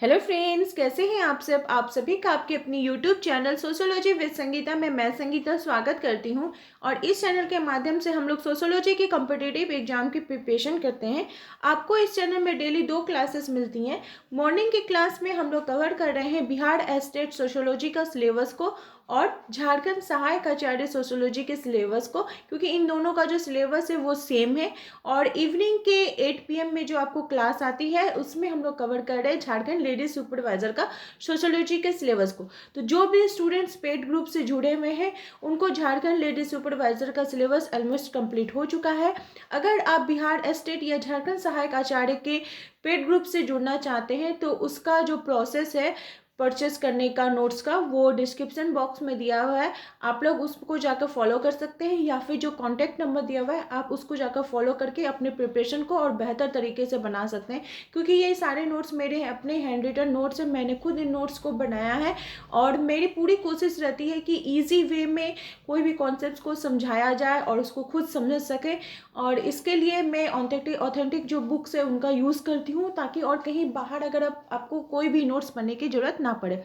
Hello friends, कैसे हैं आप सब। आप सभी का आपके अपनी YouTube channel sociology with Sangeeta में मैं संगीता स्वागत करती हूं। और इस चैनल के माध्यम से हम लोग सोशियोलॉजी के कॉम्पिटिटिव एग्जाम की प्रिपरेशन करते हैं। आपको इस चैनल में डेली 2 क्लासेस मिलती हैं। मॉर्निंग की क्लास में हम लोग कवर कर रहे हैं बिहार स्टेट सोशियोलॉजी का सिलेबस को और झारखंड सहायक आचार्य सोशियोलॉजी के सिलेबस को, क्योंकि इन दोनों का जो सिलेबस है वो सेम है। और इवनिंग के 8 PM में जो आपको क्लास आती है उसमें हम लोग कवर कर रहे हैं झारखंड लेडीज सुपरवाइजर का सोशियोलॉजी के सिलेबस को। तो जो भी स्टूडेंट्स पेड ग्रुप से जुड़े हुए हैं उनको झारखंड लेडीज सुपरवाइजर का सिलेबस ऑलमोस्ट कंप्लीट हो चुका है। अगर आप बिहार स्टेट या झारखंड सहायक आचार्य के पेड ग्रुप से जुड़ना चाहते हैं तो उसका जो प्रोसेस है परचेस करने का नोट्स का, वो डिस्क्रिप्शन बॉक्स में दिया हुआ है। आप लोग उसको जाकर फॉलो कर सकते हैं, या फिर जो कॉन्टैक्ट नंबर दिया हुआ है आप उसको जाकर फॉलो करके अपने प्रिपरेशन को और बेहतर तरीके से बना सकते हैं। क्योंकि ये सारे नोट्स मेरे अपने हैंड रिटन नोट्स हैं, मैंने खुद इन नोट्स को बनाया है। और मेरी पूरी कोशिश रहती है कि ईजी वे में कोई भी कॉन्सेप्ट को समझाया जाए और उसको खुद समझ सके। और इसके लिए मैं ऑथेंटिक जो बुक्स है उनका यूज़ करती हूँ, ताकि और कहीं बाहर अगर आपको कोई भी नोट्स बनने की जरूरत ना पड़े।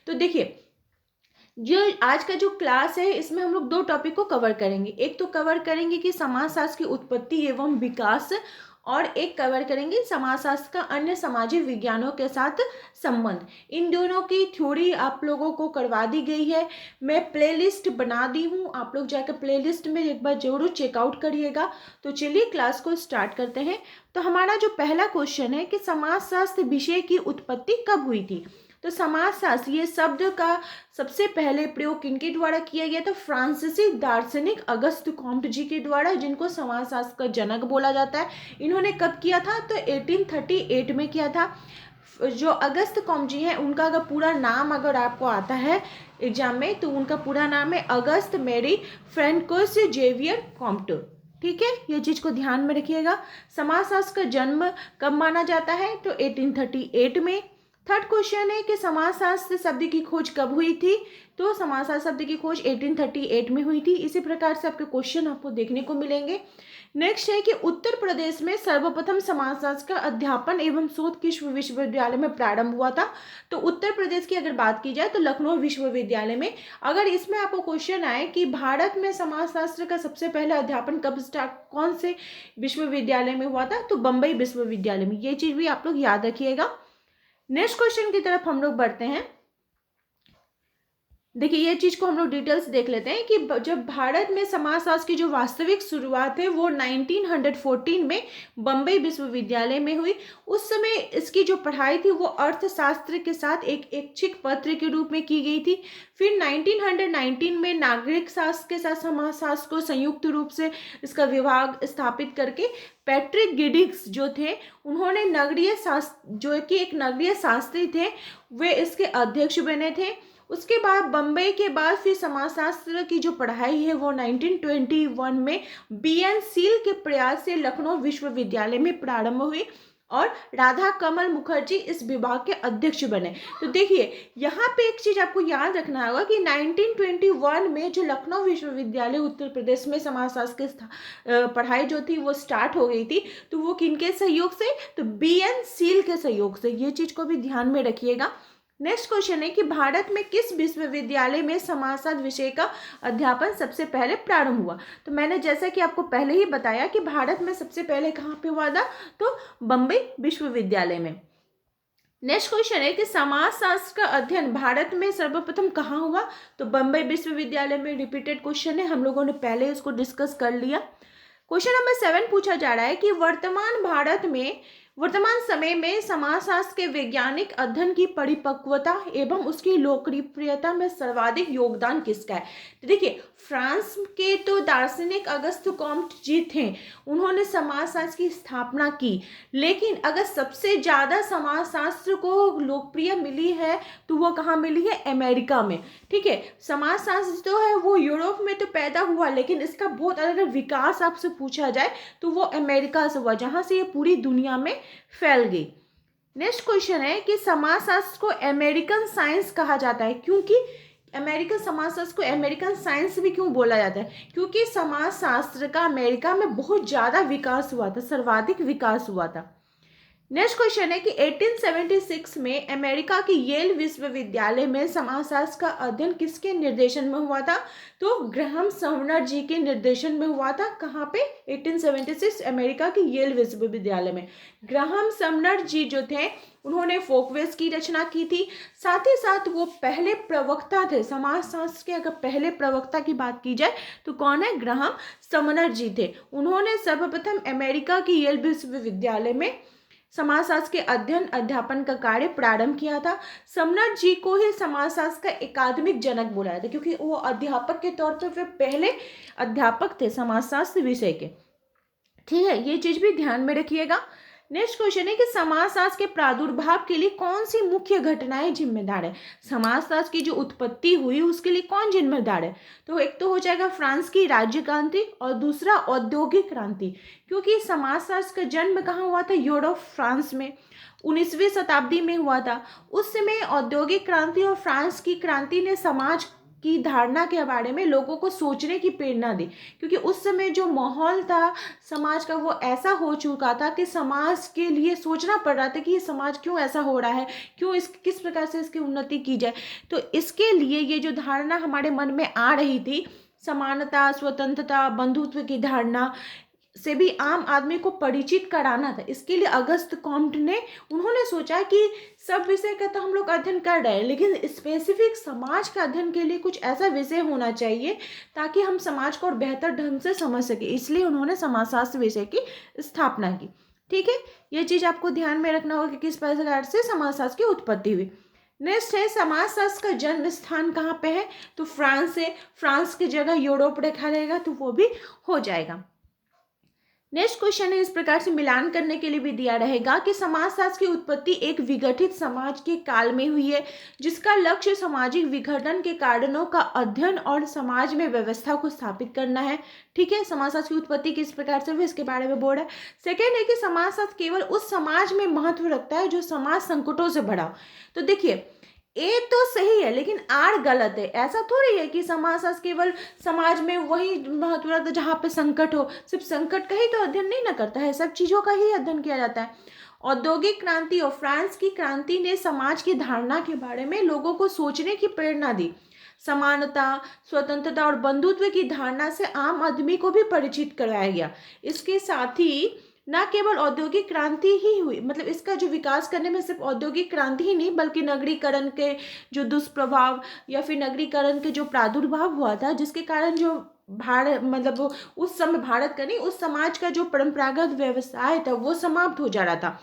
तो देखिए, जो आज का जो क्लास है इसमें हम लोग 2 टॉपिक को कवर करेंगे। एक तो कवर करेंगे कि समाजशास्त्र की उत्पत्ति एवं विकास, और एक कवर करेंगे समाजशास्त्र का अन्य सामाजिक विज्ञानों के साथ संबंध। इन दोनों की थ्योरी आप लोगों को करवा दी गई है। मैं प्लेलिस्ट बना दी हूँ, आप लोग जाकर प्लेलिस्ट में एक बार जरूर चेकआउट करिएगा। तो चलिए क्लास को स्टार्ट करते हैं। तो हमारा जो पहला क्वेश्चन है कि समाजशास्त्र विषय की उत्पत्ति कब हुई थी। तो समाजशास्त्र ये शब्द का सबसे पहले प्रयोग किनके द्वारा किया गया था। फ्रांसीसी दार्शनिक अगस्त कॉम्ट जी के द्वारा, जिनको समाजशास्त्र का जनक बोला जाता है। इन्होंने कब किया था तो 1838 में किया था। जो अगस्त कॉम्ट जी हैं उनका अगर पूरा नाम अगर आपको आता है एग्जाम में तो उनका पूरा नाम है अगस्त मैरी फ्रैंकोस जेवियर कॉम्ट। ठीक है, ये चीज को ध्यान में रखिएगा। समाजशास्त्र का जन्म कब माना जाता है तो 1838 में। थर्ड क्वेश्चन है कि समाजशास्त्र शब्द की खोज कब हुई थी। तो समाजशास्त्र शब्द की खोज 1838 में हुई थी। इसी प्रकार से आपके क्वेश्चन आपको देखने को मिलेंगे। नेक्स्ट है कि उत्तर प्रदेश में सर्वप्रथम समाजशास्त्र का अध्यापन एवं शोध किस विश्वविद्यालय में प्रारंभ हुआ था। तो उत्तर प्रदेश की अगर बात की जाए तो लखनऊ विश्वविद्यालय में। अगर इसमें आपको क्वेश्चन आए कि भारत में समाजशास्त्र का सबसे पहला अध्यापन कब स्टार्ट कौन से विश्वविद्यालय में हुआ था तो बम्बई विश्वविद्यालय में। ये चीज भी आप लोग याद रखिएगा। नेक्स्ट क्वेश्चन की तरफ हम लोग बढ़ते हैं। देखिए, ये चीज को हम लोग डिटेल्स देख लेते हैं कि जब भारत में समाजशास्त्र की जो वास्तविक शुरुआत है वो 1914 में बम्बई विश्वविद्यालय में हुई। उस समय इसकी जो पढ़ाई थी वो अर्थशास्त्र के साथ एक ऐच्छिक पत्र के रूप में की गई थी। फिर 1919 में नागरिक शास्त्र के साथ समाजशास्त्र को संयुक्त रूप से इसका विभाग स्थापित करके पैट्रिक गिडिक्स जो थे उन्होंने नगरीय शास्त्र, जो कि एक नगरीय शास्त्री थे, वे इसके अध्यक्ष बने थे। उसके बाद बम्बई के बाद फिर समाजशास्त्र की जो पढ़ाई है वो 1921 में BN सील के प्रयास से लखनऊ विश्वविद्यालय में प्रारंभ हुई और राधा कमल मुखर्जी इस विभाग के अध्यक्ष बने। तो देखिए, यहाँ पे एक चीज आपको याद रखना होगा कि 1921 में जो लखनऊ विश्वविद्यालय उत्तर प्रदेश में समाजशास्त्र की पढ़ाई जो थी वो स्टार्ट हो गई थी। तो वो किनके सहयोग से तो BN सील के सहयोग से। ये चीज को भी ध्यान में रखिएगा। नेक्स्ट क्वेश्चन है कि भारत में किस विश्वविद्यालय में समाजशास्त्र विषय का अध्यापन सबसे पहले प्रारंभ हुआ। तो मैंने जैसा कि आपको पहले ही बताया कि भारत में सबसे पहले कहाँ पे हुआ था तो बम्बई विश्वविद्यालय में। नेक्स्ट क्वेश्चन है कि समाजशास्त्र का अध्ययन भारत में सर्वप्रथम कहाँ हुआ तो बम्बई विश्वविद्यालय में। रिपीटेड क्वेश्चन है, हम लोगों ने पहले इसको डिस्कस कर लिया। क्वेश्चन नंबर 7 पूछा जा रहा है कि वर्तमान समय में समाजशास्त्र के वैज्ञानिक अध्ययन की परिपक्वता एवं उसकी लोकप्रियता में सर्वाधिक योगदान किसका है। तो देखिए, फ्रांस के तो दार्शनिक अगस्त कॉम्ट जी थे, उन्होंने समाजशास्त्र की स्थापना की। लेकिन अगर सबसे ज्यादा समाजशास्त्र को लोकप्रिय मिली है तो वो कहाँ मिली है, अमेरिका में। ठीक है, समाजशास्त्र जो है वो यूरोप में तो पैदा हुआ, लेकिन इसका बहुत अगर विकास आपसे पूछा जाए तो वो अमेरिका से हुआ, जहां से ये पूरी दुनिया में फैल गई। नेक्स्ट क्वेश्चन है कि समाजशास्त्र को अमेरिकन साइंस कहा जाता है, क्योंकि अमेरिकन समाजशास्त्र को अमेरिकन साइंस भी क्यों बोला जाता है, क्योंकि समाजशास्त्र का अमेरिका में बहुत ज्यादा विकास हुआ था, सर्वाधिक विकास हुआ था। नेक्स्ट क्वेश्चन है कि 1876 में अमेरिका की येल विश्वविद्यालय में समाजशास्त्र का अध्ययन किसके निर्देशन में हुआ था? तो ग्राहम समनर जी के निर्देशन में हुआ था। कहाँ पे? 1876 अमेरिका की येल विश्वविद्यालय में। ग्राहम समनर जी जो थे उन्होंने फोकवेज की रचना की थी। साथ ही साथ वो पहले प्रवक्ता थे समाजशास्त्र के। अगर पहले प्रवक्ता की बात की जाए तो कौन है? ग्राहम समनर जी थे। उन्होंने सर्वप्रथम अमेरिका की येल विश्वविद्यालय में समाजशास्त्र के अध्ययन अध्यापन का कार्य प्रारंभ किया था। समनर जी को ही समाजशास्त्र का अकादमिक जनक बोला जाता है, क्योंकि वो अध्यापक के तौर पर वे पहले अध्यापक थे समाजशास्त्र विषय के। ठीक है, ये चीज भी ध्यान में रखिएगा। नेक्स्ट क्वेश्चन है कि समाजशास्त्र के प्रादुर्भाव के लिए कौन सी मुख्य घटनाएं जिम्मेदार है? समाजशास्त्र की जो उत्पत्ति हुई उसके लिए कौन जिम्मेदार है? तो एक तो हो जाएगा फ्रांस की राज्य क्रांति और दूसरा औद्योगिक क्रांति, क्योंकि समाजशास्त्र का जन्म कहाँ हुआ था? यूरोप, फ्रांस में 19वीं शताब्दी में हुआ था। उस समय औद्योगिक क्रांति और फ्रांस की क्रांति ने समाज की धारणा के बारे में लोगों को सोचने की प्रेरणा दी, क्योंकि उस समय जो माहौल था समाज का वो ऐसा हो चुका था कि समाज के लिए सोचना पड़ रहा था कि ये समाज क्यों ऐसा हो रहा है, क्यों इस किस प्रकार से इसकी उन्नति की जाए। तो इसके लिए ये जो धारणा हमारे मन में आ रही थी, समानता, स्वतंत्रता, बंधुत्व की धारणा से भी आम आदमी को परिचित कराना था। इसके लिए अगस्त कॉम्ट ने उन्होंने सोचा कि सब विषय का तो हम लोग अध्ययन कर रहे हैं, लेकिन स्पेसिफिक समाज का अध्ययन के लिए कुछ ऐसा विषय होना चाहिए ताकि हम समाज को और बेहतर ढंग से समझ सके। इसलिए उन्होंने समाजशास्त्र विषय की स्थापना की। ठीक है, ये चीज आपको ध्यान में रखना होगा कि किस प्रकार से समाजशास्त्र की उत्पत्ति हुई। नेक्स्ट है समाजशास्त्र का जन्म स्थान कहाँ पे है? तो फ्रांस है। फ्रांस की जगह यूरोप रखा रहेगा तो वो भी हो जाएगा। नेक्स्ट क्वेश्चन है इस प्रकार से मिलान करने के लिए भी दिया रहेगा कि समाजशास्त्र की उत्पत्ति एक विघटित समाज के काल में हुई है, जिसका लक्ष्य सामाजिक विघटन के कारणों का अध्ययन और समाज में व्यवस्था को स्थापित करना है। ठीक है, समाजशास्त्र की उत्पत्ति किस प्रकार से हुई इसके बारे में बोल रहा है। सेकेंड है कि समाजशास्त्र केवल उस समाज में महत्व रखता है जो समाज संकटों से भरा हो। तो देखिए, ए तो सही है लेकिन आर गलत है। ऐसा थोड़ी है कि समाजशास्त्र केवल समाज में वही महत्व रखता है जहाँ पे संकट हो। सिर्फ संकट का ही तो अध्ययन नहीं ना करता है, सब चीज़ों का ही अध्ययन किया जाता है। औद्योगिक क्रांति और फ्रांस की क्रांति ने समाज की धारणा के बारे में लोगों को सोचने की प्रेरणा दी। समानता, स्वतंत्रता और बंधुत्व की धारणा से आम आदमी को भी परिचित कराया गया। इसके साथ ही न केवल औद्योगिक क्रांति ही हुई, मतलब इसका जो विकास करने में सिर्फ औद्योगिक क्रांति ही नहीं बल्कि नगरीकरण के जो दुष्प्रभाव या फिर नगरीकरण के जो प्रादुर्भाव हुआ था, जिसके कारण जो भारत मतलब उस समय भारत का नहीं उस समाज का जो परंपरागत व्यवसाय था वो समाप्त हो जा रहा था।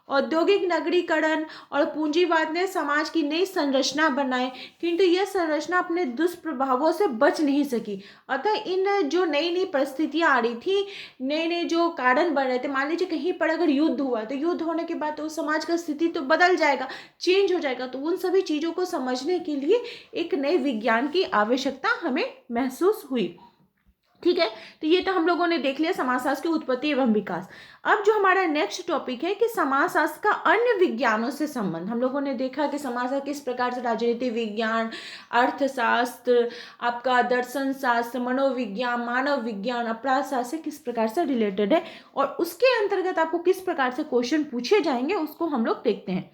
औद्योगिक नगरीकरण और पूंजीवाद ने समाज की नई संरचना बनाई, किंतु यह संरचना अपने दुष्प्रभावों से बच नहीं सकी। अतः इन जो नई नई परिस्थितियां आ रही थी, नए नए जो कारण बन रहे थे, मान लीजिए कहीं पर अगर युद्ध हुआ तो युद्ध होने के बाद तो समाज का स्थिति तो बदल जाएगा, चेंज हो जाएगा। तो उन सभी चीज़ों को समझने के लिए एक नए विज्ञान की आवश्यकता हमें महसूस हुई। ठीक है, तो ये तो हम लोगों ने देख लिया समाजशास्त्र की उत्पत्ति एवं विकास। अब जो हमारा नेक्स्ट टॉपिक है कि समाजशास्त्र का अन्य विज्ञानों से संबंध। हम लोगों ने देखा कि समाजशास्त्र किस प्रकार से राजनीति विज्ञान, अर्थशास्त्र, आपका दर्शन शास्त्र, मनोविज्ञान, मानव विज्ञान, अपराध शास्त्र किस प्रकार से रिलेटेड है और उसके अंतर्गत आपको किस प्रकार से क्वेश्चन पूछे जाएंगे उसको हम लोग देखते हैं।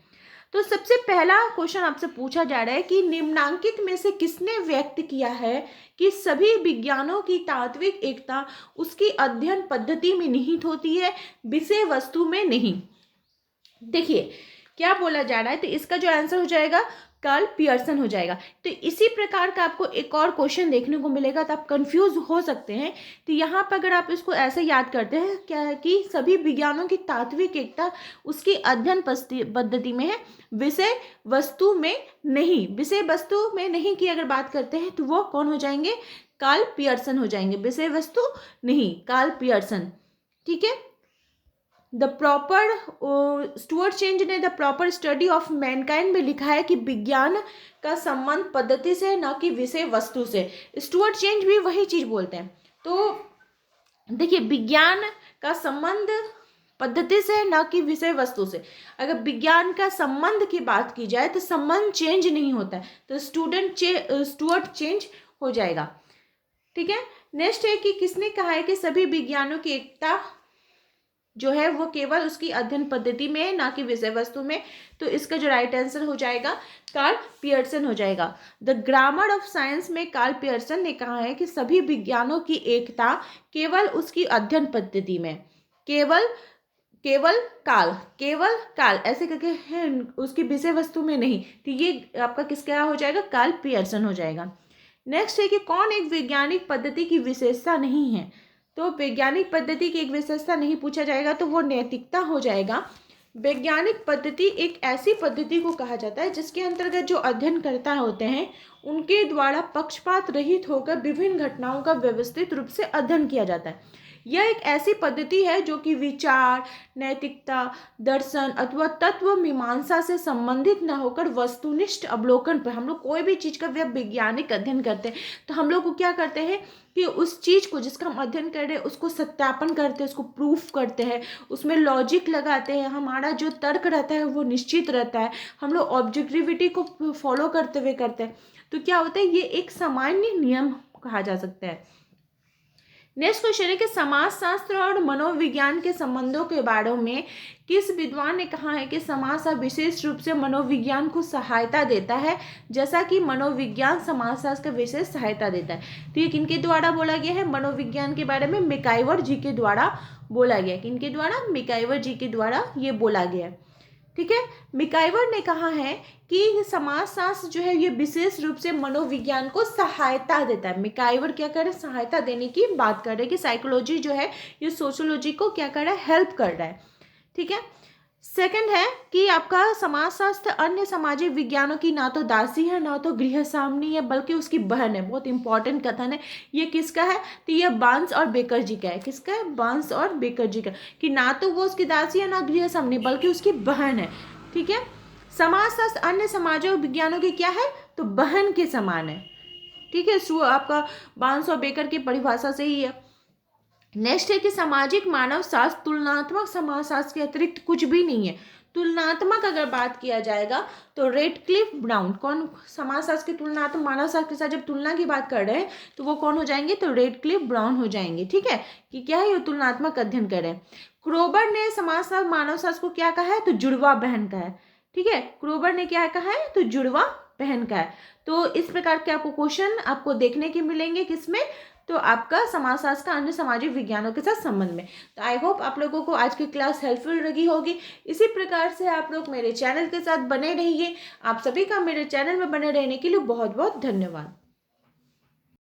तो सबसे पहला क्वेश्चन आपसे पूछा जा रहा है कि निम्नांकित में से किसने व्यक्त किया है कि सभी विज्ञानों की तात्विक एकता उसकी अध्ययन पद्धति में निहित होती है, विषय वस्तु में नहीं। देखिए क्या बोला जा रहा है, तो इसका जो आंसर हो जाएगा कार्ल पियर्सन हो जाएगा। तो इसी प्रकार का आपको एक और क्वेश्चन देखने को मिलेगा, तो आप कंफ्यूज हो सकते हैं। तो यहाँ पर अगर आप इसको ऐसे याद करते हैं क्या कि सभी विज्ञानों की तात्विक एकता उसकी अध्ययन पद्धति में है, विषय वस्तु में नहीं। विषय वस्तु में नहीं की अगर बात करते हैं तो वो कौन हो जाएंगे? कार्ल पियर्सन हो जाएंगे। विषय वस्तु नहीं, कार्ल पियर्सन। ठीक है, द प्रॉपर स्टुअर्ट चेंज ने the proper study of mankind में लिखा है कि विज्ञान का संबंध पद्धति से न कि विषय वस्तु से। स्टुअर्ट चेंज भी वही चीज बोलते हैं। तो देखिए, विज्ञान का संबंध पद्धति से न कि विषय वस्तु से। अगर विज्ञान का संबंध की बात की जाए तो संबंध चेंज नहीं होता है, तो स्टुअर्ट चेंज हो जाएगा। ठीक है, नेक्स्ट है कि किसने कहा है कि सभी विज्ञानों की एकता जो है वो केवल उसकी अध्ययन पद्धति में है, ना कि विषय वस्तु में। तो इसका जो राइट आंसर हो जाएगा कार्ल पियर्सन हो जाएगा। द ग्रामर ऑफ साइंस में कार्ल पियर्सन ने कहा है कि सभी विज्ञानों की एकता केवल उसकी अध्ययन पद्धति में, केवल केवल केवल काल ऐसे करके है, उसकी विषय वस्तु में नहीं। तो ये आपका किसका हो जाएगा, कार्ल पियर्सन हो जाएगा। नेक्स्ट है कि कौन एक वैज्ञानिक पद्धति की विशेषता नहीं है। तो वैज्ञानिक पद्धति की एक विशेषता नहीं पूछा जाएगा तो वो नैतिकता हो जाएगा। वैज्ञानिक पद्धति एक ऐसी पद्धति को कहा जाता है जिसके अंतर्गत जो अध्ययनकर्ता होते हैं उनके द्वारा पक्षपात रहित होकर विभिन्न घटनाओं का व्यवस्थित रूप से अध्ययन किया जाता है। यह एक ऐसी पद्धति है जो कि विचार, नैतिकता, दर्शन अथवा तत्व मीमांसा से संबंधित न होकर वस्तुनिष्ठ अवलोकन पर, हम लोग कोई भी चीज़ का वैज्ञानिक अध्ययन करते हैं तो हम लोग को क्या करते हैं कि उस चीज़ को जिसका हम अध्ययन कर रहे हैं उसको सत्यापन करते हैं, उसको प्रूफ करते हैं, उसमें लॉजिक लगाते हैं, हमारा जो तर्क रहता है वो निश्चित रहता है, हम लोग ऑब्जेक्टिविटी को फॉलो करते हुए करते हैं। तो क्या होता है, ये एक सामान्य नियम कहा जा सकता है। नेक्स्ट क्वेश्चन है कि समाजशास्त्र और मनोविज्ञान के संबंधों के बारे में किस विद्वान ने कहा है कि समाजशास्त्र विशेष रूप से मनोविज्ञान को सहायता देता है, जैसा कि मनोविज्ञान समाजशास्त्र का विशेष सहायता देता है। तो ये किनके द्वारा बोला गया है, मनोविज्ञान के बारे में मैकाइवर जी के द्वारा बोला गया। किनके द्वारा, मैकाइवर जी के द्वारा ये बोला गया। ठीक है, मैकाइवर ने कहा है कि समाजशास्त्र जो है ये विशेष रूप से मनोविज्ञान को सहायता देता है। मैकाइवर क्या कर रहे हैं, सहायता देने की बात कर रहे हैं कि साइकोलॉजी जो है ये सोशियोलॉजी को क्या कर रहा है, हेल्प कर रहा है। ठीक है, सेकंड है कि आपका समाजशास्त्र अन्य सामाजिक विज्ञानों की ना तो दासी है ना तो गृहस्वामिनी है बल्कि उसकी बहन है। बहुत इंपॉर्टेंट कथन है। ये किसका है, तो ये बार्न्स और बेकर जी का है। किसका है, बार्न्स और बेकर जी का, कि ना तो वो उसकी दासी है ना गृहस्वामिनी बल्कि उसकी बहन है। ठीक है, समाजशास्त्र अन्य सामाजिक विज्ञानों की क्या है, तो बहन के समान है। ठीक है, आपका बार्न्स और बेकर की परिभाषा से ही है। नेक्स्ट है कि सामाजिक मानव शास्त्र तुलनात्मक समाजशास्त्र के अतिरिक्त कुछ भी नहीं है। तुलनात्मक अगर बात किया जाएगा तो रेडक्लिफ ब्राउन, कौन समाजशास्त्र की तुलनात्मक मानव शास्त्र के साथ जब तुलना की बात कर रहे हैं तो वो कौन हो जाएंगे, तो रेडक्लिफ ब्राउन हो जाएंगे। ठीक है, कि क्या है, ये तुलनात्मक अध्ययन कर रहे हैं। क्रोबर ने समाजशास्त्र मानव शास्त्र को क्या कहा है, तो जुड़वा बहन का है। ठीक है, क्रोबर ने क्या कहा है, तो जुड़वा बहन का है। तो इस प्रकार के आपको क्वेश्चन आपको देखने के मिलेंगे किसमें, तो आपका समाजशास्त्र का अन्य सामाजिक विज्ञानों के साथ संबंध में। तो आई होप आप लोगों को आज की क्लास हेल्पफुल लगी होगी। इसी प्रकार से आप लोग मेरे चैनल के साथ बने रहिए। आप सभी का मेरे चैनल में बने रहने के लिए बहुत बहुत धन्यवाद।